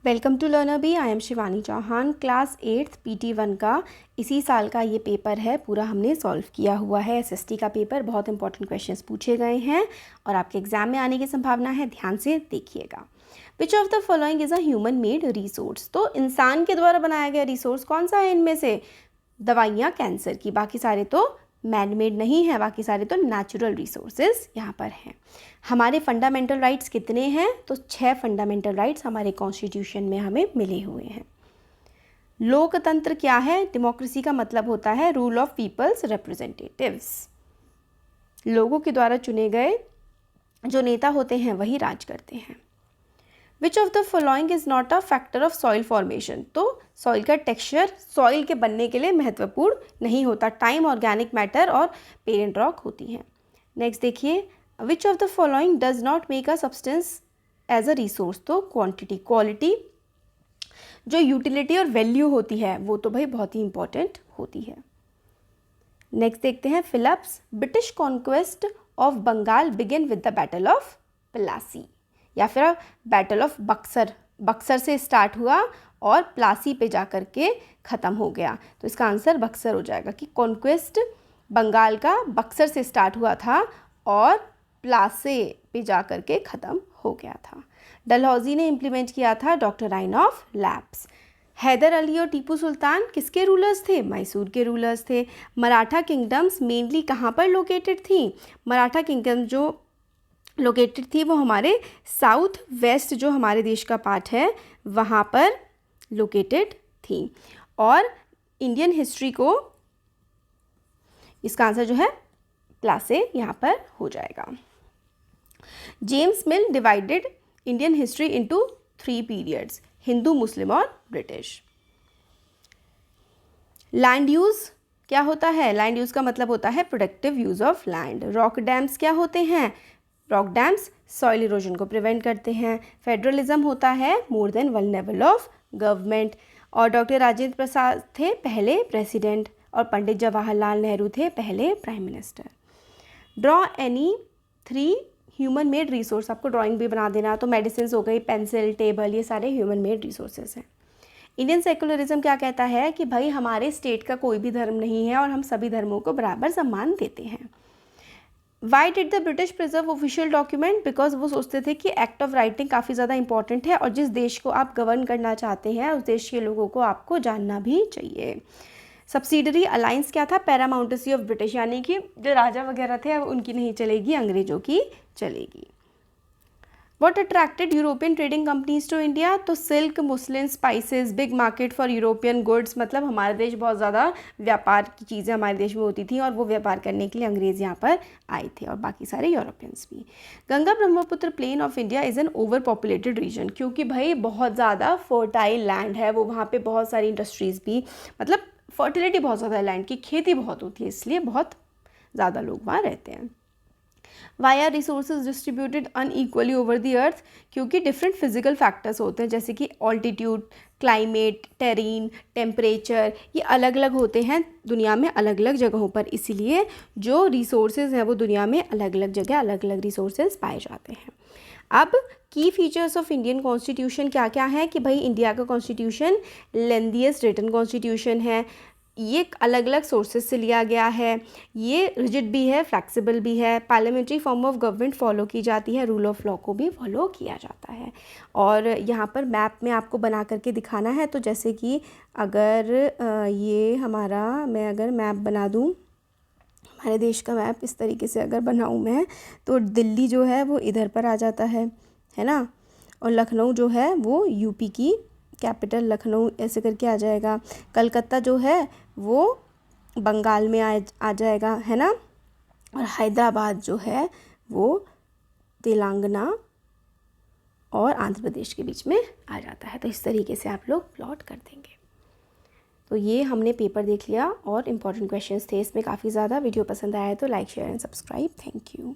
Welcome to learner B. I am Shivani Chauhan. Class 8th PT1 का इसी साल का ये पेपर है, पूरा हमने सॉल्व किया हुआ है। SST का पेपर, बहुत इंपॉर्टेंट क्वेश्चंस पूछे गए हैं और आपके एग्जाम में आने की संभावना है, ध्यान से देखिएगा। विच of the following is a human made resource. तो इंसान के द्वारा बनाया गया रिसोर्स कौन सा है इनमें से? दवाइयाँ कैंसर की, बाकी सारे तो मैन मेड नहीं है, बाकी सारे तो नेचुरल रिसोर्सेज यहाँ पर हैं। हमारे फंडामेंटल राइट्स कितने हैं? तो 6 फंडामेंटल राइट्स हमारे कॉन्स्टिट्यूशन में हमें मिले हुए हैं। लोकतंत्र क्या है? डेमोक्रेसी का मतलब होता है रूल ऑफ पीपल्स रिप्रेजेंटेटिव्स। लोगों के द्वारा चुने गए जो नेता होते हैं वही राज करते हैं। Which of the following is not a factor of soil formation. तो सॉइल का टेक्सचर सॉइल के बनने के लिए महत्वपूर्ण नहीं होता। टाइम, ऑर्गेनिक मैटर और पेरेंट रॉक होती हैं। नेक्स्ट देखिए, which of the following does not make a substance as a resource. तो क्वांटिटी, क्वालिटी, जो यूटिलिटी और वैल्यू होती है वो तो भाई बहुत ही इंपॉर्टेंट होती है। नेक्स्ट देखते हैं, Philips British conquest of Bengal begin with the battle of Plassey, या फिर बैटल ऑफ बक्सर। बक्सर से स्टार्ट हुआ और प्लासी पे जा कर के ख़त्म हो गया। तो इसका आंसर बक्सर हो जाएगा कि कॉन्क्वेस्ट बंगाल का बक्सर से स्टार्ट हुआ था और प्लासे पे जा कर के ख़त्म हो गया था। डलहौजी ने इम्प्लीमेंट किया था doctrine of lapse. Haidar Ali और टीपू सुल्तान किसके रूलर्स थे? मैसूर के रूलर्स थे। मराठा किंगडम्स मेनली कहाँ पर लोकेटेड थी? मराठा किंगडम जो लोकेटेड थी वो हमारे साउथ वेस्ट, जो हमारे देश का पार्ट है, वहाँ पर लोकेटेड थी। और इंडियन हिस्ट्री को, इसका आंसर जो है प्लासे यहाँ पर हो जाएगा। James Mill divided Indian history into 3 periods, Hindu, Muslim और ब्रिटिश। लैंड यूज़ क्या होता है? लैंड यूज़ का मतलब होता है productive use of land. Rock dams क्या होते हैं? रॉक डैम्स सॉइल इरोजन को प्रिवेंट करते हैं। फेडरलिज्म होता है more than one level of government. और डॉक्टर राजेंद्र प्रसाद थे पहले प्रेसिडेंट और पंडित जवाहरलाल नेहरू थे पहले prime minister. Draw any 3 human made resource. आपको ड्राइंग भी बना देना। तो मेडिसिन हो गई, पेंसिल, टेबल, ये सारे ह्यूमन मेड रिसोर्सेज हैं। इंडियन सेकुलरिज्म क्या कहता है कि भाई हमारे स्टेट का कोई भी धर्म नहीं है और हम सभी धर्मों को बराबर सम्मान देते हैं। Why did the British preserve official document? Because वो सोचते थे कि एक्ट ऑफ राइटिंग काफ़ी ज़्यादा इंपॉर्टेंट है और जिस देश को आप गवर्न करना चाहते हैं उस देश के लोगों को आपको जानना भी चाहिए। सब्सिडरी अलायंस क्या था? पैरामाउंटेसी ऑफ ब्रिटिश, यानी कि जो राजा वगैरह थे अब उनकी नहीं चलेगी, अंग्रेजों की चलेगी। What attracted European trading companies to India? तो silk, muslin, spices, big market for European goods. मतलब हमारे देश बहुत ज़्यादा व्यापार की चीज़ें हमारे देश में होती थी और वो व्यापार करने के लिए अंग्रेज़ यहाँ पर आए थे और बाकी सारे यूरोपियंस भी। Ganga Brahmaputra plain of India is an over populated region, क्योंकि भाई बहुत ज़्यादा फर्टाइल लैंड है वो, वहाँ पर बहुत सारी इंडस्ट्रीज़ भी, मतलब फर्टिलिटी बहुत ज़्यादा है लैंड की, खेती बहुत होती है, इसलिए बहुत ज़्यादा लोग वहाँ रहते हैं। Why are resources distributed unequally over the earth? क्योंकि डिफरेंट फिजिकल फैक्टर्स होते हैं, जैसे कि ऑल्टीट्यूड, क्लाइमेट, टेरेन, टेम्परेचर, ये अलग अलग होते हैं दुनिया में अलग अलग जगहों पर, इसीलिए जो रिसोर्सेज हैं वो दुनिया में अलग अलग जगह अलग अलग रिसोर्सेज पाए जाते हैं। अब की फीचर्स ऑफ इंडियन कॉन्स्टिट्यूशन क्या क्या है? कि भाई इंडिया का कॉन्स्टिट्यूशन लेंथीएस्ट रिटन कॉन्स्टिट्यूशन है, ये अलग अलग सोर्सेज से लिया गया है, ये रिजिड भी है, फ्लेक्सिबल भी है, parliamentary form of government follow की जाती है, रूल ऑफ लॉ को भी फॉलो किया जाता है। और यहाँ पर मैप में आपको बना करके दिखाना है, तो जैसे कि अगर ये हमारा, मैं अगर मैप बना दूँ, हमारे देश का मैप इस तरीके से अगर बनाऊँ मैं, तो दिल्ली जो है वो इधर पर आ जाता है ना, और लखनऊ जो है वो यूपी की कैपिटल लखनऊ ऐसे करके आ जाएगा। कलकत्ता जो है वो बंगाल में आ जाएगा, है ना, और हैदराबाद जो है वो तेलंगाना और आंध्र प्रदेश के बीच में आ जाता है। तो इस तरीके से आप लोग प्लॉट कर देंगे। तो ये हमने पेपर देख लिया और इम्पॉर्टेंट क्वेश्चंस थे इसमें काफ़ी ज़्यादा। वीडियो पसंद आया तो like, share and subscribe. Thank you.